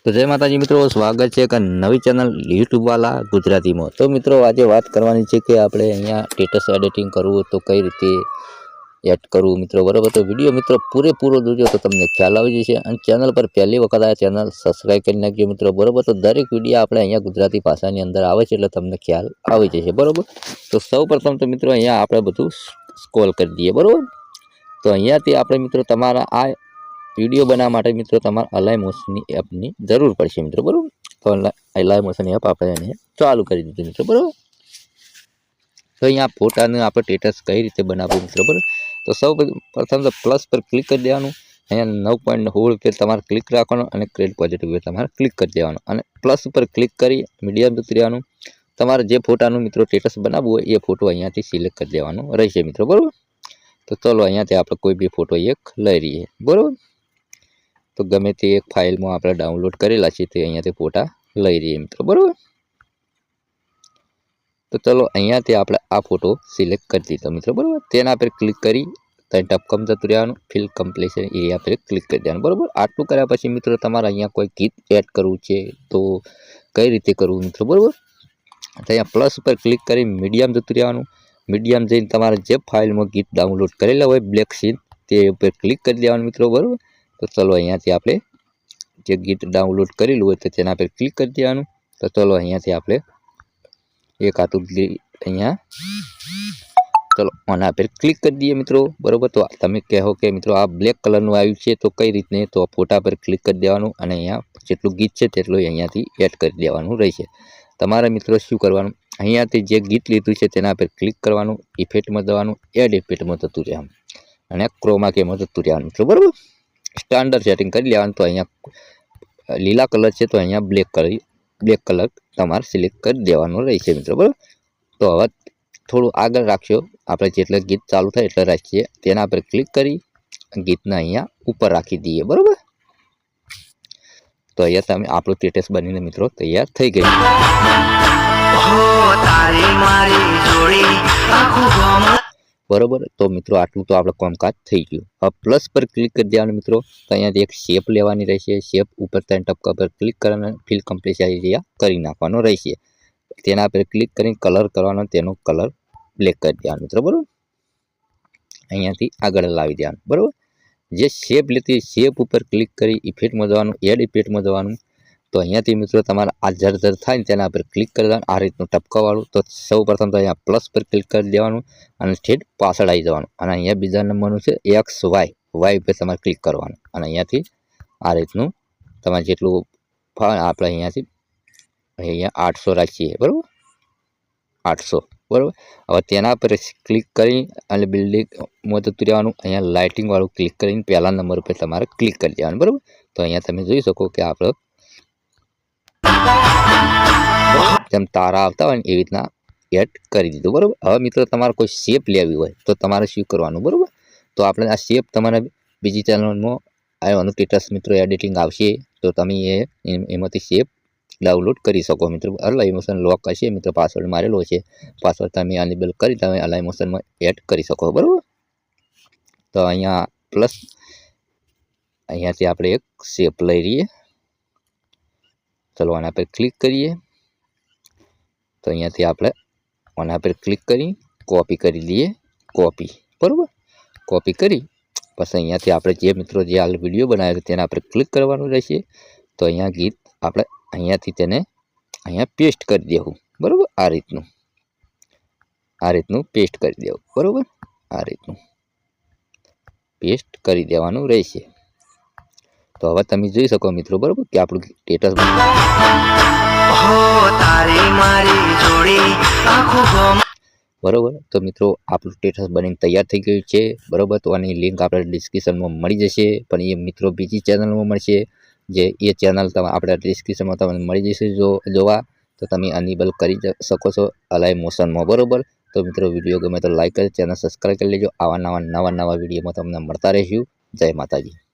तो जय माताजी मित्रों, स्वागत है एक नवी चैनल यूट्यूब वाला गुजराती में। तो मित्रों आज बात करवानी है कि આપણે અહીંયા સ્ટેટસ એડિટિંગ કરવું તો કઈ રીતે એડ કરવું मित्रों, बराबर। तो वीडियो मित्रों पूरेपूरो જોજો તો તમને ખ્યાલ આવી જશે। અને ચેનલ પર પહેલી વખત આ ચેનલ સબસ્ક્રાઇબ કરી નાખજો मित्रों, बराबर। तो દરેક વિડિયો આપણે અહીંયા ગુજરાતી ભાષાની અંદર આવે છે એટલે તમને ખ્યાલ આવી જશે, બરાબર। તો સૌપ્રથમ તો मित्रों અહીંયા આપણે બધું સ્ક્રોલ કરી દઈએ, બરાબર। તો અહીંયાથી આપણે मित्रों તમારા આ वीडियो बनावा माटे मित्रों तमारे अलाइमोशन एपनी जरूर पड़शे मित्रों, बराबर। तो अलाइमोशन एप आपणे चालू करी दीधुं मित्रों, बराबर। तो अहींया फोटाने आपणे स्टेटस कई रीते बनाववुं मित्रों, बराबर। तो सौ प्रथम तो प्लस पर क्लिक कर देवानुं। अहींया 9.16 पे तमारे क्लिक राखवानुं अने क्रिएट पॉजिटिव पे तमारे क्लिक कर देवानुं अने प्लस पर क्लिक करी मीडियम उतरी जवानुं। तमारे जे फोटानुं मित्रों स्टेटस बनाववुं होय ए फोटो अहींयाथी सिलेक्ट कर देवानुं रहेशे मित्रों, बराबर। तो चलो अहींयाथी आपणे कोई बी फोटो एक लई लईए, बराबर। तो गमे ते एक फाइल में आप डाउनलॉड करेला छे तो अहींयाथी फोटा लई रहीए मित्रों, बराबर। तो चलो अहींयाथी आपणे आ फोटो सिलेक्ट कर दीधो मित्रों, बराबर। तेना पर क्लिक करी तने टपकम जतुं रहेवानुं, फिल कम्प्लीशन एरिया पर क्लिक कर देवानुं, बराबर। आटलुं कर्या पछी मित्रों तमारे अहींया कोई गीत एड करवुं छे तो कई रीते करवुं मित्रों, बराबर। तो अहींया प्लस पर क्लिक करी मीडियम जतुं रहेवानुं। मीडियम जईने तमारे जे फाइल में गीत डाउनलॉड करेला होय ब्लेक सीन ते पर क्लिक कर देवानुं मित्रों, बराबर। तो चलो अहींयाथी आपणे जे गीत डाउनलॉड करेलुं होय तो तेना पर क्लिक कर देवानुं। तो चलो अहींयाथी आपणे एक आटुं अहींया चलो आना पर क्लिक कर दीए मित्रों, बराबर। तो तमे कहो कि मित्रों आ ब्लेक कलरनुं आव्युं छे तो कई रीतने, तो फोटा पर क्लिक कर देवानुं अने अहींया जेटલું गीत छे तेटલું अहींयाथी एड कर देवानुं रहेशे। तमारे मित्रों शुं करवानुं, अहींयाथी जे गीत लीधुं छे तेना पर क्लिक करवानुं, इफेक्ट में जवानुं, एड इफेक्ट में जतुं रहेवानुं अने क्रोमा की में जतुं रहेवानुं मित्रों, बराबर। स्टैंडर्ड सेटिंग कर लेवानुं। तो अहींया लीला कलर है तो अहींया ब्लेक कलर तमारे सिलेक्ट कर देवानुं रहेशे मित्रों, बराबर। तो हवे थोड़ुं आगळ राखशो, आपणे जेटले गीत चालू थाय एटले राखीए। तेना पर क्लिक करी गीतने अहींया उपर राखी दीए, बराबर। तो अहींया तमे आपणुं स्टेटस बनीने मित्रों तैयार थई गयुं। बराबर। तो मित्रों आटलू तो आपणे कामकाज थई गयुं। हवे प्लस पर क्लिक कर देवानुं मित्रों। तो अहींयाथी एक शेप लेवानी रहेशे। शेप उपर तने टपका पर क्लिक करवानुं, फिल कम्प्लीट एरिया करी नाखवानो रहेशे। तेना पर क्लिक करीने कलर करवानो, तेनो कलर ब्लेक कर देवानो मित्रों, बराबर। अहींयाथी आगळ लावी देवानुं, बराबर। जे शेप लेती शेप उपर क्लिक करी इफेक्ट में जवानुं, एड इफेक्ट में जवानुं। तो अहींयाथी मित्रों तमारे आ जर थाय तेना पर क्लिक कर देवानुं, आ रीतनुं टपकावाळुं। तो सौ प्रथम तो अहींया प्लस पर क्लिक कर देवानुं अने ठेठ पाछळ आई जवानुं अने अहींया बीजा नंबरनुं छे एक्स वाय पर तमारे क्लिक करवानुं अने अहींयाथी आ रीतनुं तमारे जेटલું આપણે अहींयाथी अहींया 800 राखीए, बराबर। 800, बराबर। हवे तेना पर क्लिक करी अने बिल्डिंग में जतुं रहेवानुं। अहींया लाइटिंग वाळुं क्लिक करीने पहेला नंबर पर तमारे क्लिक कर देवानुं, बराबर। तो अहींया तमे जोई शको कि आपणे जेम तारा आवता होय एवी रीतना एड करी दीधुं, बराबर। हवे मित्रों तमारे कोई शेप लेवी होय तो तमारे शुं करवानुं, बराबर। तो आपणे आ शेप तमारे बीजी चेनलमां आववानुं स्टेटस मित्रों एडिटिंग आवशे तो तमे एमांथी शेप डाउनलॉड करी शको मित्रों। अलाइमोशन लॉक हशे मित्रों, पासवर्ड मारेलो छे, पासवर्ड तमे अनेबल करी तमे अलाइमोशन में एड करी शको, बराबर। तो अहींया प्लस अहींयाथी आपणे एक शेप लई रहीए। चलो आना पर क्लिक करिए। तो अहींयाथी आपणे आना पर क्लिक करी कॉपी करी लीए, कॉपी, बराबर। कॉपी करी पछी अहींयाथी आपणे जे मित्रों जे हाल विडियो बनाव्यो छे तेना पर क्लिक करवानुं रहेशे। तो अहींया गीत आपणे अहींयाथी तेने अहींया पेस्ट करी देवुं, बराबर। आ रीतनुं पेस्ट करी देवुं, बराबर। आ रीतनुं पेस्ट करी देवानुं रहेशे। तो हवे तमे जोई शको मित्रों, बराबर, कि आपणुं स्टेटस बराबर। तो मित्रों आपणुं स्टेटस बनीने तैयार थई गयुं छे, बराबर। तो आनी लिंक आपणे डिस्क्रिप्शन में मळी जशे, पण ए मित्रों बीजी चेनल में मळशे। जे ए चेनल तमे आपणे डिस्क्रिप्शन में तमने मळी जशे जोवा। तो तमे अनेबल करी शको छो अलाइमोशन में, बराबर। तो मित्रों वीडियो गमे तो लाइक कर चेनल सब्सक्राइब कर लेजो। आवा नवा विडियो में तमने मळता रहेशुं। जय माताजी।